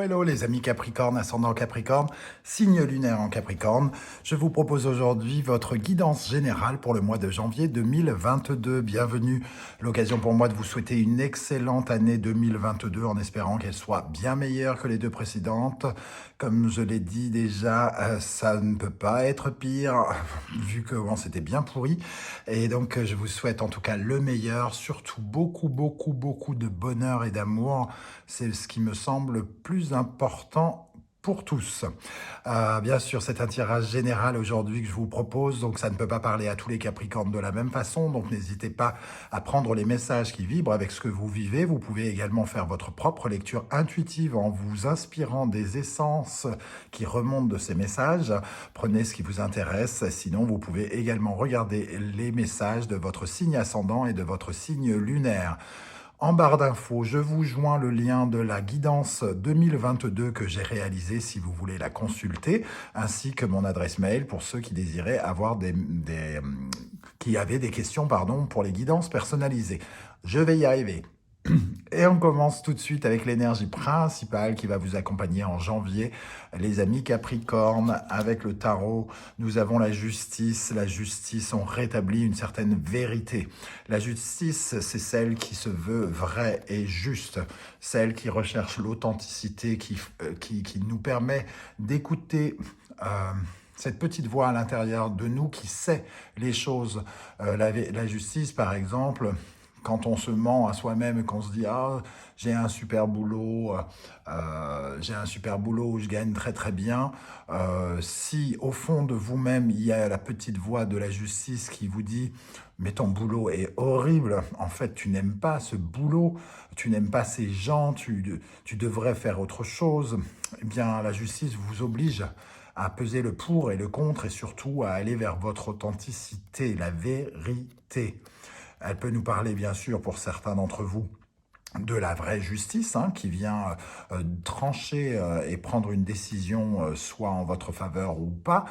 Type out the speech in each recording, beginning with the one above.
hello les amis Capricorne, ascendant Capricorne, signe lunaire en Capricorne. Je vous propose aujourd'hui votre guidance générale pour le mois de janvier 2022. Bienvenue, l'occasion pour moi de vous souhaiter une excellente année 2022 en espérant qu'elle soit bien meilleure que les deux précédentes. Comme je l'ai dit déjà, ça ne peut pas être pire vu que bon, c'était bien pourri. Et donc je vous souhaite en tout cas le meilleur, surtout beaucoup de bonheur et d'amour. C'est ce qui me semble le plus important pour tous. Bien sûr, c'est un tirage général aujourd'hui que je vous propose, donc ça ne peut pas parler à tous les Capricornes de la même façon, donc n'hésitez pas à prendre les messages qui vibrent avec ce que vous vivez. Vous pouvez également faire votre propre lecture intuitive en vous inspirant des essences qui remontent de ces messages. Prenez ce qui vous intéresse, sinon vous pouvez également regarder les messages de votre signe ascendant et de votre signe lunaire. En barre d'infos, je vous joins le lien de la guidance 2022 que j'ai réalisée si vous voulez la consulter, ainsi que mon adresse mail pour ceux qui désiraient avoir qui avaient des questions pour les guidances personnalisées. Je vais y arriver. Et on commence tout de suite avec l'énergie principale qui va vous accompagner en janvier. Les amis Capricorne, avec le tarot, nous avons la justice. La justice, on rétablit une certaine vérité. La justice, c'est celle qui se veut vraie et juste. Celle qui recherche l'authenticité, qui nous permet d'écouter cette petite voix à l'intérieur de nous qui sait les choses. La justice, par exemple, quand on se ment à soi-même et qu'on se dit « Ah, j'ai un super boulot, où je gagne très bien », si au fond de vous-même, il y a la petite voix de la justice qui vous dit « Mais ton boulot est horrible, en fait, tu n'aimes pas ce boulot, tu n'aimes pas ces gens, tu devrais faire autre chose », eh bien, la justice vous oblige à peser le pour et le contre et surtout à aller vers votre authenticité, la vérité. Elle peut nous parler, bien sûr, pour certains d'entre vous, de la vraie justice qui vient trancher et prendre une décision soit en votre faveur ou pas.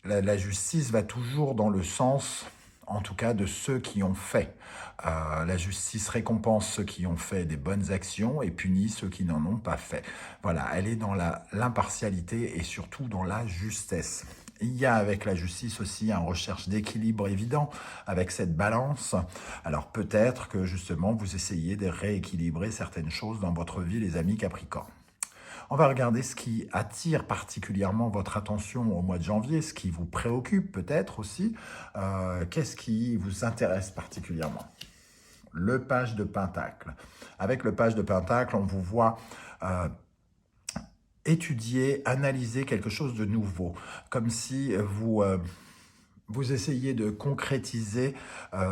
La justice va toujours dans le sens, en tout cas, de ceux qui ont fait. La justice récompense ceux qui ont fait des bonnes actions et punit ceux qui n'en ont pas fait. Voilà, elle est dans l'impartialité et surtout dans la justesse. Il y a avec la justice aussi une recherche d'équilibre évident avec cette balance. Alors peut-être que justement vous essayez de rééquilibrer certaines choses dans votre vie, les amis Capricorne. On va regarder ce qui attire particulièrement votre attention au mois de janvier, ce qui vous préoccupe peut-être aussi. Qu'est-ce qui vous intéresse particulièrement ? Le page de Pentacle. Avec le page de Pentacle, on vous voit étudier, analyser quelque chose de nouveau, comme si vous essayez de concrétiser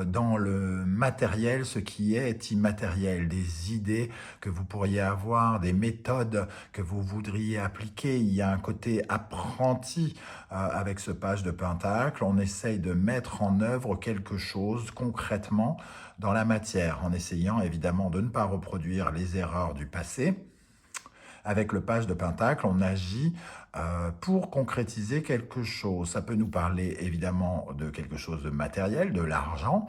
dans le matériel ce qui est immatériel, des idées que vous pourriez avoir, des méthodes que vous voudriez appliquer. Il y a un côté apprenti avec ce page de Pentacle. On essaye de mettre en œuvre quelque chose concrètement dans la matière, en essayant évidemment de ne pas reproduire les erreurs du passé. Avec le page de Pentacle, on agit pour concrétiser quelque chose. Ça peut nous parler évidemment de quelque chose de matériel, de l'argent,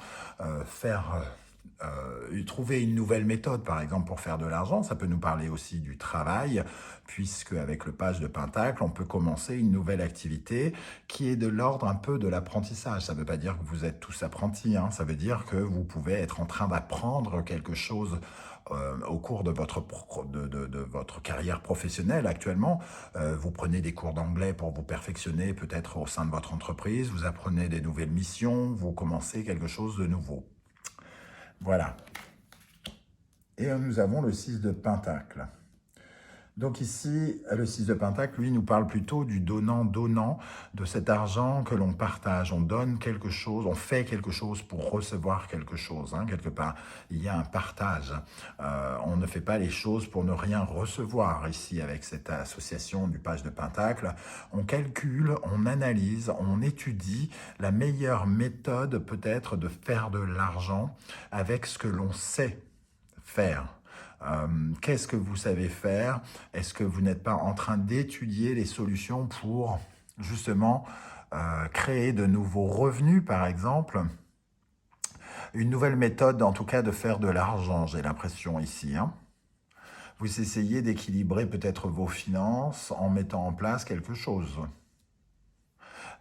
trouver une nouvelle méthode par exemple pour faire de l'argent. Ça peut nous parler aussi du travail, puisque avec le page de Pentacle, on peut commencer une nouvelle activité qui est de l'ordre un peu de l'apprentissage. Ça ne veut pas dire que vous êtes tous apprentis, ça veut dire que vous pouvez être en train d'apprendre quelque chose au cours de votre carrière professionnelle actuellement. Vous prenez des cours d'anglais pour vous perfectionner peut-être au sein de votre entreprise, vous apprenez des nouvelles missions, vous commencez quelque chose de nouveau. Voilà. Et nous avons le 6 de Pentacle. Donc ici, le 6 de Pentacle, lui, nous parle plutôt du donnant-donnant, de cet argent que l'on partage. On donne quelque chose, on fait quelque chose pour recevoir quelque chose. Quelque part, il y a un partage. On ne fait pas les choses pour ne rien recevoir. Ici, avec cette association du page de Pentacle, on calcule, on analyse, on étudie la meilleure méthode peut-être de faire de l'argent avec ce que l'on sait faire. Qu'est-ce que vous savez faire? Est-ce que vous n'êtes pas en train d'étudier les solutions pour justement créer de nouveaux revenus, par exemple? Une nouvelle méthode, en tout cas, de faire de l'argent, j'ai l'impression ici. Vous essayez d'équilibrer peut-être vos finances en mettant en place quelque chose.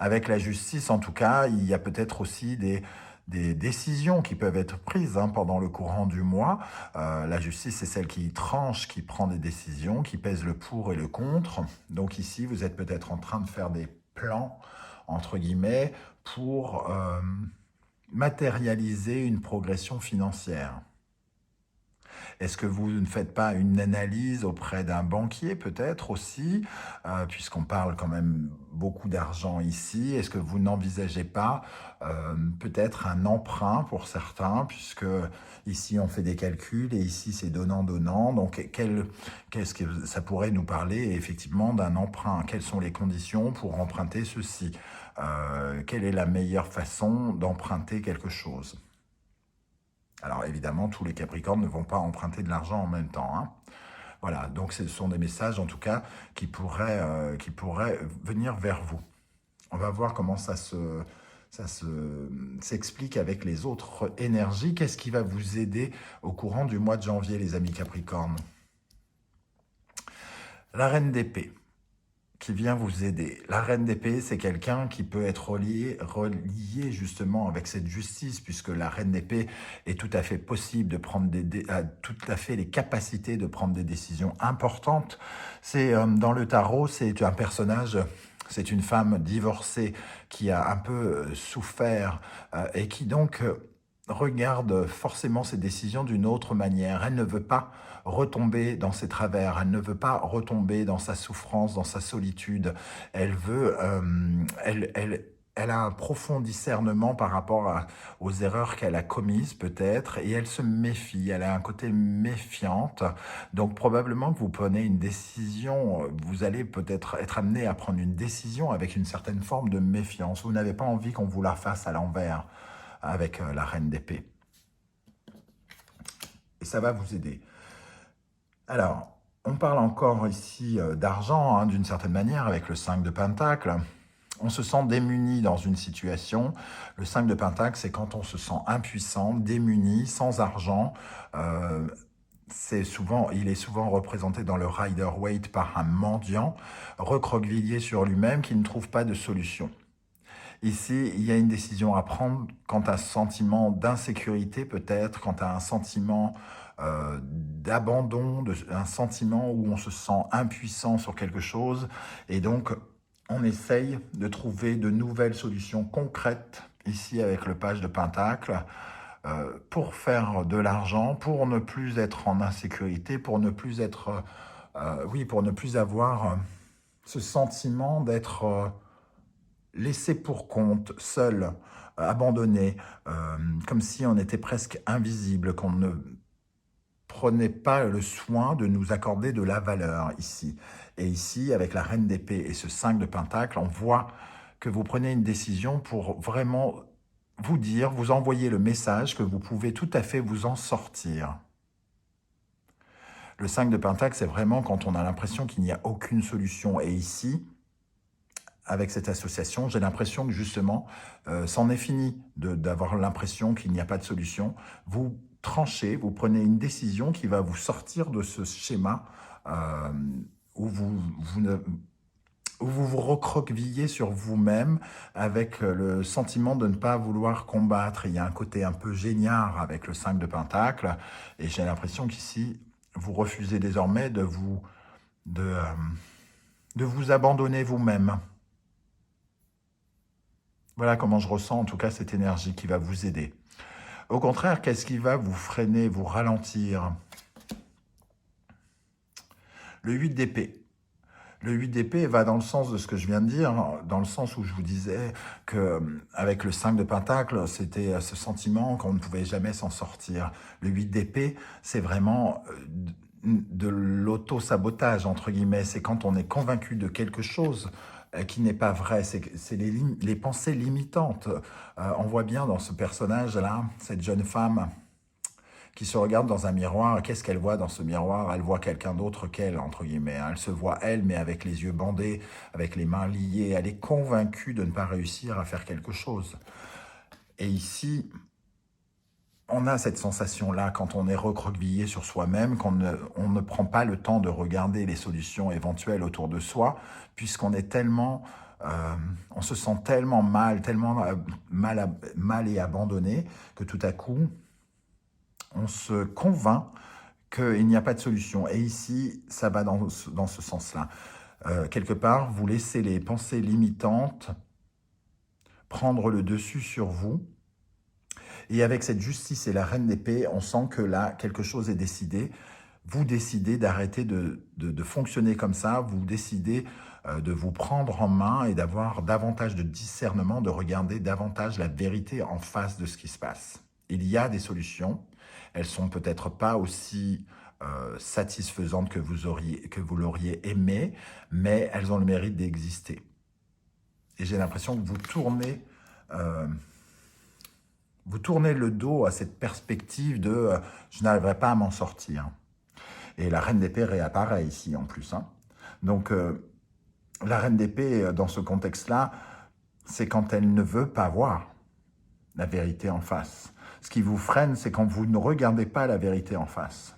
Avec la justice, en tout cas, il y a peut-être aussi des décisions qui peuvent être prises pendant le courant du mois. La justice, c'est celle qui tranche, qui prend des décisions, qui pèse le pour et le contre. Donc ici, vous êtes peut-être en train de faire des plans, entre guillemets, pour matérialiser une progression financière. Est-ce que vous ne faites pas une analyse auprès d'un banquier peut-être aussi, puisqu'on parle quand même beaucoup d'argent ici? Est-ce que vous n'envisagez pas peut-être un emprunt pour certains, puisque ici on fait des calculs et ici c'est donnant-donnant, donc qu'est-ce que ça pourrait nous parler effectivement d'un emprunt? Quelles sont les conditions pour emprunter ceci? Quelle est la meilleure façon d'emprunter quelque chose? Alors évidemment, tous les Capricornes ne vont pas emprunter de l'argent en même temps. Voilà, donc ce sont des messages en tout cas qui pourraient venir vers vous. On va voir comment s'explique avec les autres énergies. Qu'est-ce qui va vous aider au courant du mois de janvier, les amis Capricornes? La reine d'épée qui vient vous aider. La reine d'épée, c'est quelqu'un qui peut être relié justement avec cette justice, puisque la reine d'épée est tout à fait possible de prendre a tout à fait les capacités de prendre des décisions importantes. C'est dans le tarot, c'est un personnage. C'est une femme divorcée qui a un peu souffert et qui donc regarde forcément ses décisions d'une autre manière. Elle ne veut pas retomber dans ses travers, elle ne veut pas retomber dans sa souffrance, dans sa solitude. Elle veut, elle a un profond discernement par rapport aux erreurs qu'elle a commises peut-être, et elle se méfie, elle a un côté méfiante. Donc probablement que vous prenez une décision, vous allez peut-être être amené à prendre une décision avec une certaine forme de méfiance. Vous n'avez pas envie qu'on vous la fasse à l'envers avec la reine d'épée. Et ça va vous aider. Alors, on parle encore ici d'argent, d'une certaine manière, avec le 5 de Pentacle. On se sent démuni dans une situation. Le 5 de Pentacle, c'est quand on se sent impuissant, démuni, sans argent. Il est souvent représenté dans le Rider-Waite par un mendiant, recroquevillé sur lui-même, qui ne trouve pas de solution. Ici, il y a une décision à prendre quant à un sentiment d'insécurité peut-être, quant à un sentiment d'abandon, un sentiment où on se sent impuissant sur quelque chose. Et donc, on essaye de trouver de nouvelles solutions concrètes, ici avec le page de Pentacle, pour faire de l'argent, pour ne plus être en insécurité, pour ne plus être, pour ne plus avoir ce sentiment d'être laissé pour compte, seul, abandonné, comme si on était presque invisible, qu'on ne prenait pas le soin de nous accorder de la valeur ici. Et ici, avec la reine d'épée et ce 5 de Pentacle, on voit que vous prenez une décision pour vraiment vous dire, vous envoyer le message que vous pouvez tout à fait vous en sortir. Le 5 de Pentacle, c'est vraiment quand on a l'impression qu'il n'y a aucune solution. Et ici, avec cette association, j'ai l'impression que justement, c'en est fini d'avoir l'impression qu'il n'y a pas de solution. Vous tranchez, vous prenez une décision qui va vous sortir de ce schéma où vous vous recroquevillez sur vous-même avec le sentiment de ne pas vouloir combattre. Il y a un côté un peu génial avec le 5 de Pentacle, et j'ai l'impression qu'ici, vous refusez désormais de vous abandonner vous-même. Voilà comment je ressens en tout cas cette énergie qui va vous aider. Au contraire, qu'est-ce qui va vous freiner, vous ralentir? Le 8 d'épée. Le 8 d'épée va dans le sens de ce que je viens de dire, dans le sens où je vous disais qu'avec le 5 de Pentacle, c'était ce sentiment qu'on ne pouvait jamais s'en sortir. Le 8 d'épée, c'est vraiment de l'auto-sabotage, entre guillemets. C'est quand on est convaincu de quelque chose qui n'est pas vrai, c'est les pensées limitantes. On voit bien dans ce personnage-là, cette jeune femme qui se regarde dans un miroir. Qu'est-ce qu'elle voit dans ce miroir? Elle voit quelqu'un d'autre qu'elle, entre guillemets. Elle se voit elle, mais avec les yeux bandés, avec les mains liées. Elle est convaincue de ne pas réussir à faire quelque chose. Et ici, On a cette sensation-là quand on est recroquevillé sur soi-même, on ne prend pas le temps de regarder les solutions éventuelles autour de soi, puisqu'on est tellement, on se sent tellement mal, tellement mal et abandonné, que tout à coup, on se convainc qu'il n'y a pas de solution. Et ici, ça va dans ce sens-là. Quelque part, vous laissez les pensées limitantes prendre le dessus sur vous. Et avec cette justice et la reine d'épée, on sent que là, quelque chose est décidé. Vous décidez d'arrêter de fonctionner comme ça. Vous décidez de vous prendre en main et d'avoir davantage de discernement, de regarder davantage la vérité en face de ce qui se passe. Il y a des solutions. Elles sont peut-être pas aussi satisfaisantes que vous l'auriez aimé, mais elles ont le mérite d'exister. Et j'ai l'impression que vous tournez le dos à cette perspective de je n'arriverai pas à m'en sortir. Et la reine d'épée réapparaît ici en plus. Hein. Donc la reine d'épée, dans ce contexte-là, c'est quand elle ne veut pas voir la vérité en face. Ce qui vous freine, c'est quand vous ne regardez pas la vérité en face.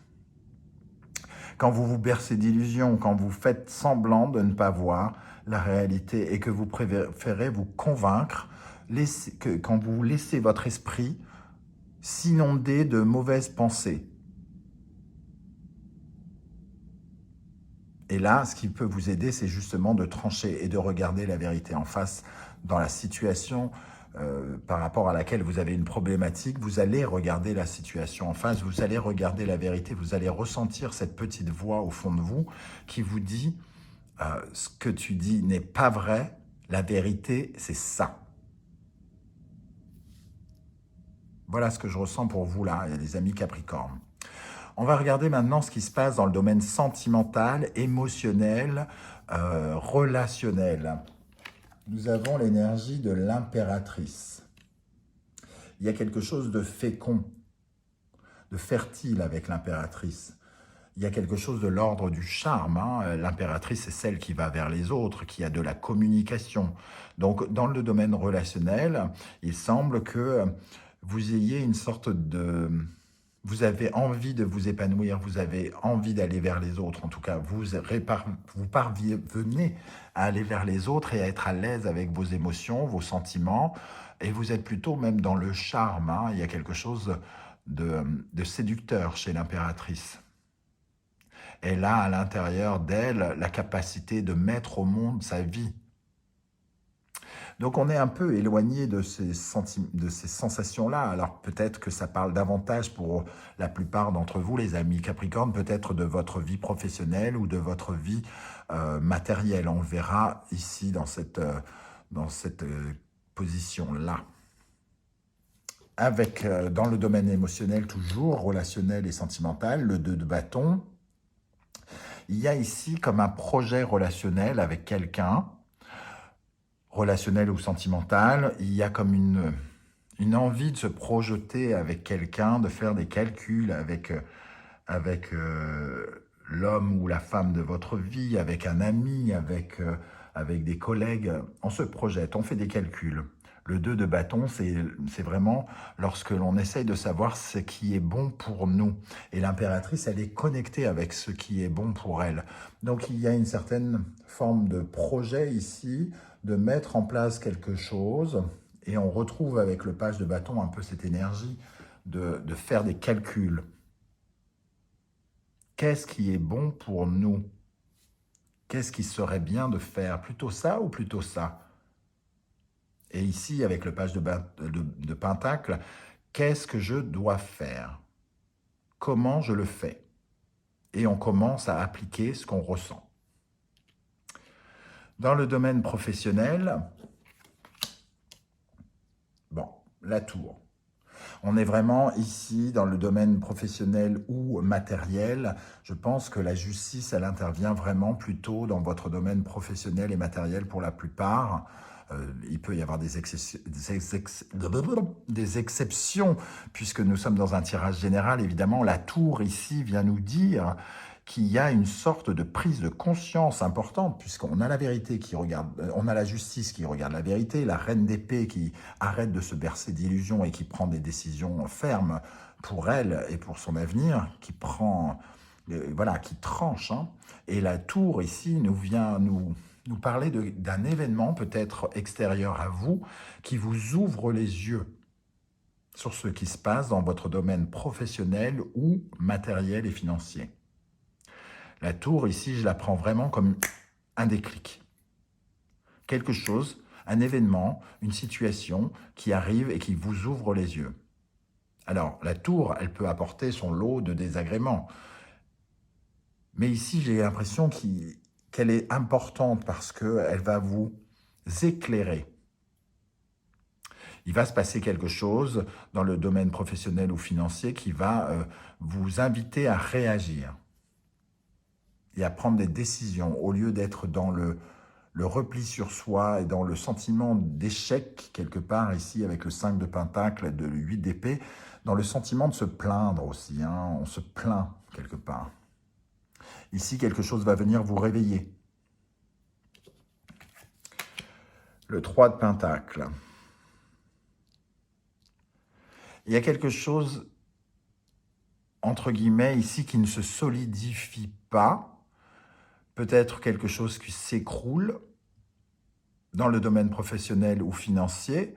Quand vous vous bercez d'illusions, quand vous faites semblant de ne pas voir la réalité et que vous préférez vous convaincre, quand vous laissez votre esprit s'inonder de mauvaises pensées. Et là, ce qui peut vous aider, c'est justement de trancher et de regarder la vérité en face dans la situation par rapport à laquelle vous avez une problématique. Vous allez regarder la situation en face, vous allez regarder la vérité, vous allez ressentir cette petite voix au fond de vous qui vous dit ce que tu dis n'est pas vrai, la vérité, c'est ça. Voilà ce que je ressens pour vous là, les amis Capricorne. On va regarder maintenant ce qui se passe dans le domaine sentimental, émotionnel, relationnel. Nous avons l'énergie de l'impératrice. Il y a quelque chose de fécond, de fertile avec l'impératrice. Il y a quelque chose de l'ordre du charme. Hein. L'impératrice, c'est celle qui va vers les autres, qui a de la communication. Donc, dans le domaine relationnel, il semble que vous ayez une sorte de... Vous avez envie de vous épanouir, vous avez envie d'aller vers les autres. En tout cas, vous parvenez à aller vers les autres et à être à l'aise avec vos émotions, vos sentiments. Et vous êtes plutôt même dans le charme. Hein. Il y a quelque chose de séducteur chez l'impératrice. Elle a à l'intérieur d'elle la capacité de mettre au monde sa vie. Donc on est un peu éloigné de ces sensations-là. Alors peut-être que ça parle davantage pour la plupart d'entre vous, les amis Capricorne, peut-être de votre vie professionnelle ou de votre vie matérielle. On le verra ici dans cette position-là. Avec, dans le domaine émotionnel toujours, relationnel et sentimental, le 2 de bâton, il y a ici comme un projet relationnel avec quelqu'un, relationnel ou sentimental, il y a comme une envie de se projeter avec quelqu'un, de faire des calculs avec l'homme ou la femme de votre vie, avec un ami, avec des collègues. On se projette, on fait des calculs. Le 2 de bâton, c'est vraiment lorsque l'on essaye de savoir ce qui est bon pour nous. Et l'impératrice, elle est connectée avec ce qui est bon pour elle. Donc il y a une certaine forme de projet ici, de mettre en place quelque chose. Et on retrouve avec le page de bâton un peu cette énergie de faire des calculs. Qu'est-ce qui est bon pour nous? Qu'est-ce qui serait bien de faire? Plutôt ça ou plutôt ça? Et ici, avec le page de Pentacle, qu'est-ce que je dois faire? Comment je le fais? Et on commence à appliquer ce qu'on ressent. Dans le domaine professionnel, bon, la tour. On est vraiment ici dans le domaine professionnel ou matériel. Je pense que la justice, elle intervient vraiment plutôt dans votre domaine professionnel et matériel pour la plupart. Il peut y avoir des exceptions, puisque nous sommes dans un tirage général. Évidemment, la tour ici vient nous dire qu'il y a une sorte de prise de conscience importante, puisqu'on a la vérité qui regarde, on a la justice qui regarde la vérité, la reine d'épée qui arrête de se bercer d'illusions et qui prend des décisions fermes pour elle et pour son avenir, qui prend, voilà, qui tranche. Hein. Et la tour ici nous vient nous parler d'un événement peut-être extérieur à vous qui vous ouvre les yeux sur ce qui se passe dans votre domaine professionnel ou matériel et financier. La tour, ici, je la prends vraiment comme un déclic. Quelque chose, un événement, une situation qui arrive et qui vous ouvre les yeux. Alors, la tour, elle peut apporter son lot de désagréments. Mais ici, j'ai l'impression qu'elle est importante parce qu'elle va vous éclairer. Il va se passer quelque chose dans le domaine professionnel ou financier qui va vous inviter à réagir et à prendre des décisions au lieu d'être dans le repli sur soi et dans le sentiment d'échec quelque part ici avec le 5 de Pentacle et le 8 d'épée, dans le sentiment de se plaindre aussi, hein, on se plaint quelque part. Ici, quelque chose va venir vous réveiller. Le 3 de Pentacle. Il y a quelque chose, entre guillemets, ici qui ne se solidifie pas. Peut-être quelque chose qui s'écroule dans le domaine professionnel ou financier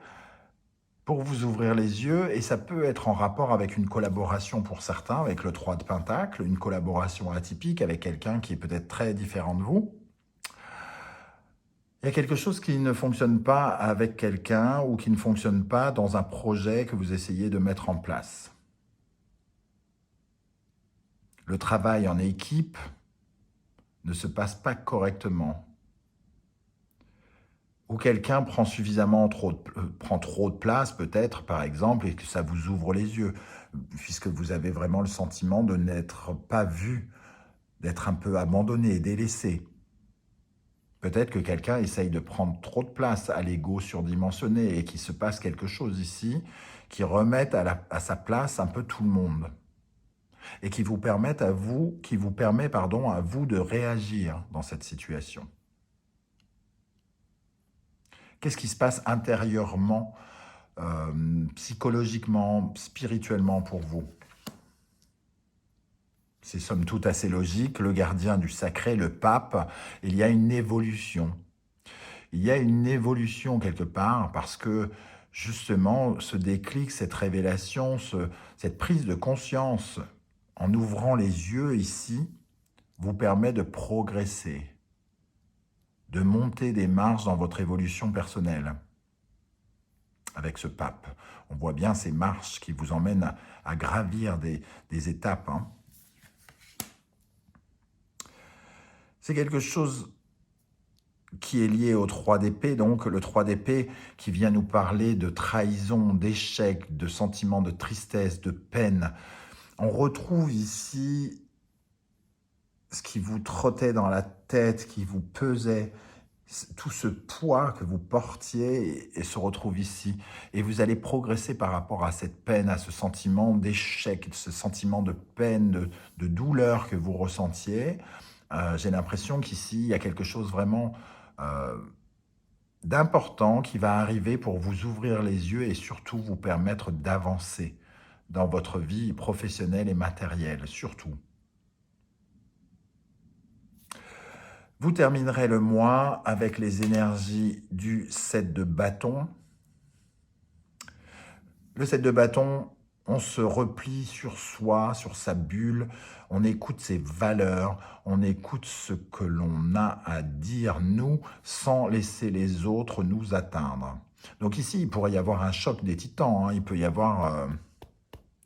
pour vous ouvrir les yeux. Et ça peut être en rapport avec une collaboration pour certains, avec le 3 de Pentacle, une collaboration atypique avec quelqu'un qui est peut-être très différent de vous. Il y a quelque chose qui ne fonctionne pas avec quelqu'un ou qui ne fonctionne pas dans un projet que vous essayez de mettre en place. Le travail en équipe ne se passe pas correctement. Ou quelqu'un prend prend trop de place peut-être, par exemple, et que ça vous ouvre les yeux, puisque vous avez vraiment le sentiment de n'être pas vu, d'être un peu abandonné, délaissé. Peut-être que quelqu'un essaye de prendre trop de place à l'ego surdimensionné et qu'il se passe quelque chose ici qui remette à sa place un peu tout le monde et qui vous permet à vous de réagir dans cette situation. Qu'est-ce qui se passe intérieurement, psychologiquement, spirituellement pour vous? C'est somme toute assez logique. Le gardien du sacré, le pape, il y a une évolution. Il y a une évolution quelque part parce que justement ce déclic, cette révélation, cette prise de conscience en ouvrant les yeux ici vous permet de progresser, de monter des marches dans votre évolution personnelle. Avec ce pape, on voit bien ces marches qui vous emmènent à gravir des étapes. Hein. C'est quelque chose qui est lié au 3 d'épée, donc le 3 d'épée qui vient nous parler de trahison, d'échec, de sentiments de tristesse, de peine. On retrouve ici ce qui vous trottait dans la tête, qui vous pesait, tout ce poids que vous portiez et se retrouve ici. Et vous allez progresser par rapport à cette peine, à ce sentiment d'échec, ce sentiment de peine, de douleur que vous ressentiez. J'ai l'impression qu'ici, il y a quelque chose vraiment d'important qui va arriver pour vous ouvrir les yeux et surtout vous permettre d'avancer dans votre vie professionnelle et matérielle, surtout. Vous terminerez le mois avec les énergies du 7 de bâton. Le 7 de bâton, on se replie sur soi, sur sa bulle, on écoute ses valeurs, on écoute ce que l'on a à dire, nous, sans laisser les autres nous atteindre. Donc ici, il pourrait y avoir un choc des titans, hein. Il peut y avoir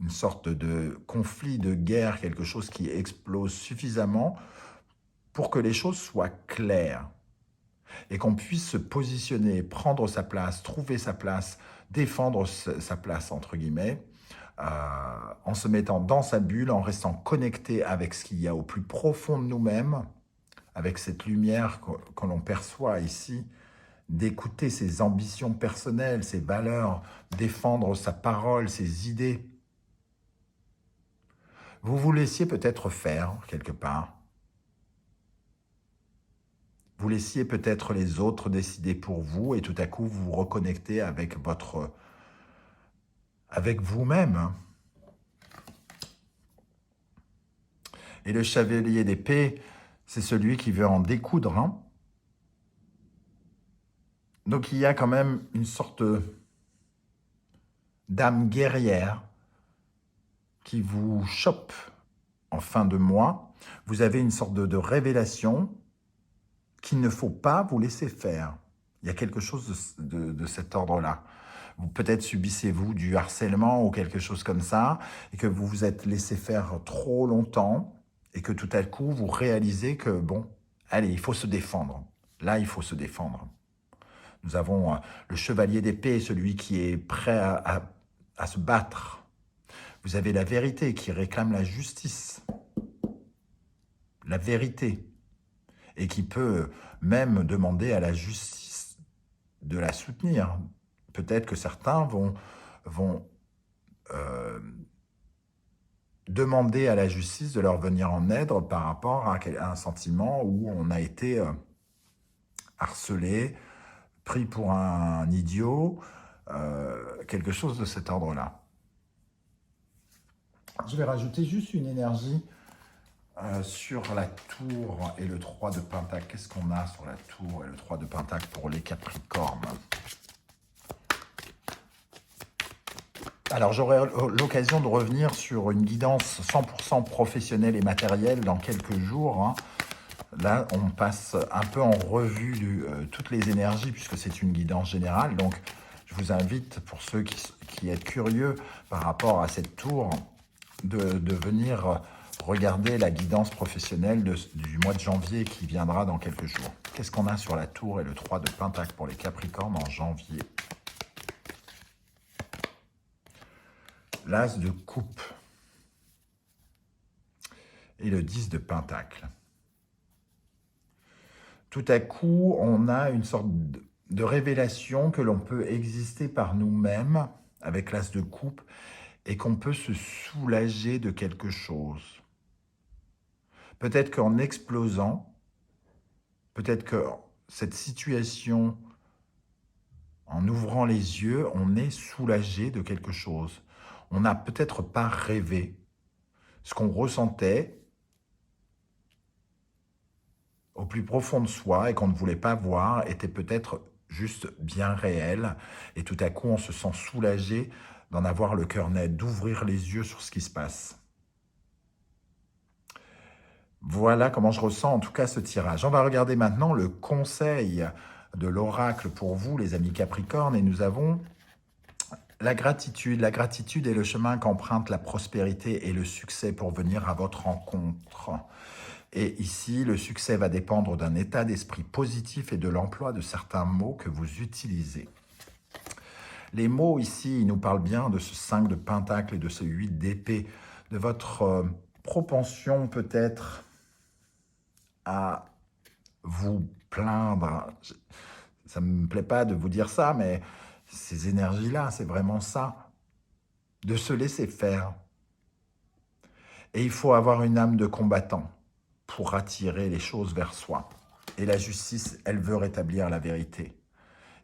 une sorte de conflit, de guerre, quelque chose qui explose suffisamment pour que les choses soient claires et qu'on puisse se positionner, prendre sa place, trouver sa place, défendre sa place, entre guillemets, en se mettant dans sa bulle, en restant connecté avec ce qu'il y a au plus profond de nous-mêmes, avec cette lumière que l'on perçoit ici, d'écouter ses ambitions personnelles, ses valeurs, défendre sa parole, ses idées. Vous vous laissiez peut-être faire, quelque part, Vous laissiez peut-être les autres décider pour vous et tout à coup vous vous reconnectez avec avec vous-même. Et le chevalier d'épée, c'est celui qui veut en découdre. Hein. Donc il y a quand même une sorte d'âme guerrière qui vous chope en fin de mois. Vous avez une sorte de révélation qu'il ne faut pas vous laisser faire. Il y a quelque chose de cet ordre-là. Peut-être subissez-vous du harcèlement ou quelque chose comme ça, et que vous vous êtes laissé faire trop longtemps, et que tout à coup, vous réalisez que, bon, allez, il faut se défendre. Là, il faut se défendre. Nous avons le chevalier d'épée, celui qui est prêt à se battre. Vous avez la vérité qui réclame la justice. La vérité. Et qui peut même demander à la justice de la soutenir. Peut-être que certains vont demander à la justice de leur venir en aide par rapport à un sentiment où on a été harcelé, pris pour un idiot, quelque chose de cet ordre-là. Je vais rajouter juste une énergie sur la tour et le 3 de Pentacle. Qu'est-ce qu'on a sur la tour et le 3 de Pentacle pour les Capricornes? Alors, j'aurai l'occasion de revenir sur une guidance 100% professionnelle et matérielle dans quelques jours. Hein. Là, on passe un peu en revue toutes les énergies puisque c'est une guidance générale. Donc, je vous invite, pour ceux qui êtes curieux par rapport à cette tour, de venir regarder la guidance professionnelle du mois de janvier qui viendra dans quelques jours. Qu'est-ce qu'on a sur la tour et le 3 de Pentacle pour les Capricornes en janvier? L'As de coupe et le 10 de Pentacle. Tout à coup, on a une sorte de révélation que l'on peut exister par nous-mêmes avec l'As de coupe et qu'on peut se soulager de quelque chose. Peut-être qu'en explosant, peut-être que cette situation, en ouvrant les yeux, on est soulagé de quelque chose. On n'a peut-être pas rêvé. Ce qu'on ressentait au plus profond de soi et qu'on ne voulait pas voir était peut-être juste bien réel. Et tout à coup, on se sent soulagé d'en avoir le cœur net, d'ouvrir les yeux sur ce qui se passe. Voilà comment je ressens en tout cas ce tirage. On va regarder maintenant le conseil de l'oracle pour vous, les amis Capricornes. Et nous avons la gratitude. La gratitude est le chemin qu'emprunte la prospérité et le succès pour venir à votre rencontre. Et ici, le succès va dépendre d'un état d'esprit positif et de l'emploi de certains mots que vous utilisez. Les mots ici, ils nous parlent bien de ce 5 de Pentacle et de ce 8 d'épée, de votre propension peut-être à vous plaindre. Ça ne me plaît pas de vous dire ça, mais ces énergies-là, c'est vraiment ça. De se laisser faire. Et il faut avoir une âme de combattant pour attirer les choses vers soi. Et la justice, elle veut rétablir la vérité.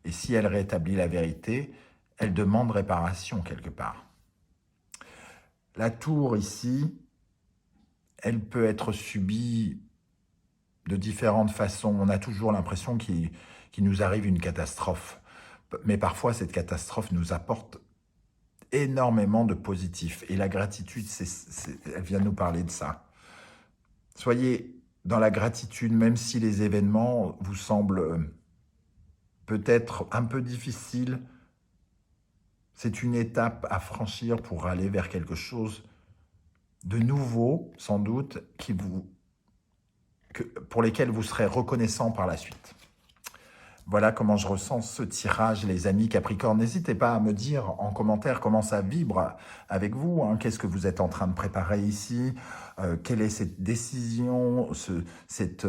Et si elle rétablit la vérité, elle demande réparation quelque part. La tour ici, elle peut être subie de différentes façons. On a toujours l'impression qu'il nous arrive une catastrophe. Mais parfois, cette catastrophe nous apporte énormément de positif. Et la gratitude, elle vient nous parler de ça. Soyez dans la gratitude, même si les événements vous semblent peut-être un peu difficiles. C'est une étape à franchir pour aller vers quelque chose de nouveau, sans doute, pour lesquels vous serez reconnaissant par la suite. Voilà comment je ressens ce tirage, les amis Capricorne. N'hésitez pas à me dire en commentaire comment ça vibre avec vous, hein. Qu'est-ce que vous êtes en train de préparer ici? Quelle est cette décision, cette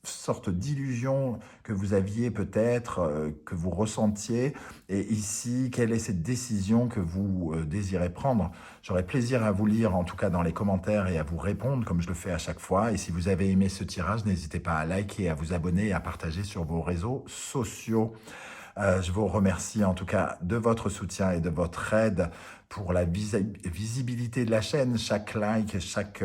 sorte d'illusion que vous aviez peut-être, que vous ressentiez? Et ici, quelle est cette décision que vous désirez prendre? J'aurai plaisir à vous lire, en tout cas dans les commentaires, et à vous répondre, comme je le fais à chaque fois. Et si vous avez aimé ce tirage, n'hésitez pas à liker, à vous abonner et à partager sur vos réseaux sociaux. Je vous remercie en tout cas de votre soutien et de votre aide pour la visibilité de la chaîne. Chaque like, chaque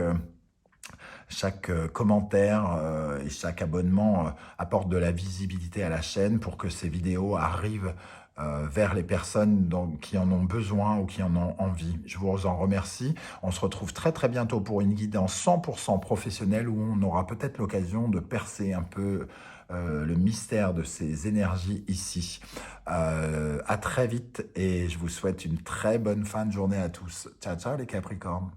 commentaire et chaque abonnement apporte de la visibilité à la chaîne pour que ces vidéos arrivent vers les personnes qui en ont besoin ou qui en ont envie. Je vous en remercie. On se retrouve très très bientôt pour une guidance 100% professionnelle où on aura peut-être l'occasion de percer un peu le mystère de ces énergies ici. À très vite et je vous souhaite une très bonne fin de journée à tous. Ciao ciao les Capricornes.